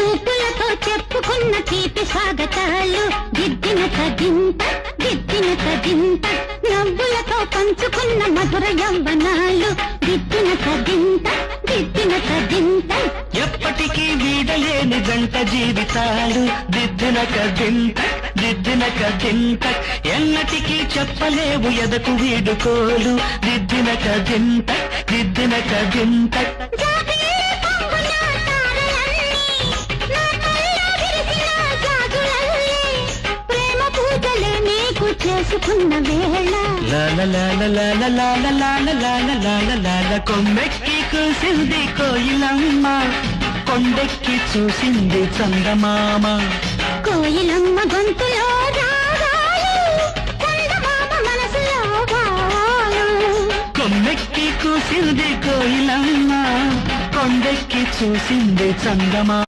చూపులతో చెప్పుకున్న తీపి స్వాగతాలు దిద్దిన తగింత నవ్వులతో పంచుకున్న మధుర యవ్వనాలు దిద్దిన తగింత ఎప్పటికీ వీడలేని జంట జీవితాలు దిద్దిన కదింత ఎన్నటికీ చెప్పలేవు ఎదకు వీడుకోలు దిద్దిన కదింత చేసుకున్న వేళ కొమ్మెక్కి కూసింది కోయిలమ్మ కొండెక్కి చూసింది చందమామ కోయిలమ్మ గొంతులో రాగాలు చందమామ మనసులో భావాలు కొమ్మెక్కి కూసింది కోయిలమ్మ కొండెక్కి చూసింది చందమామ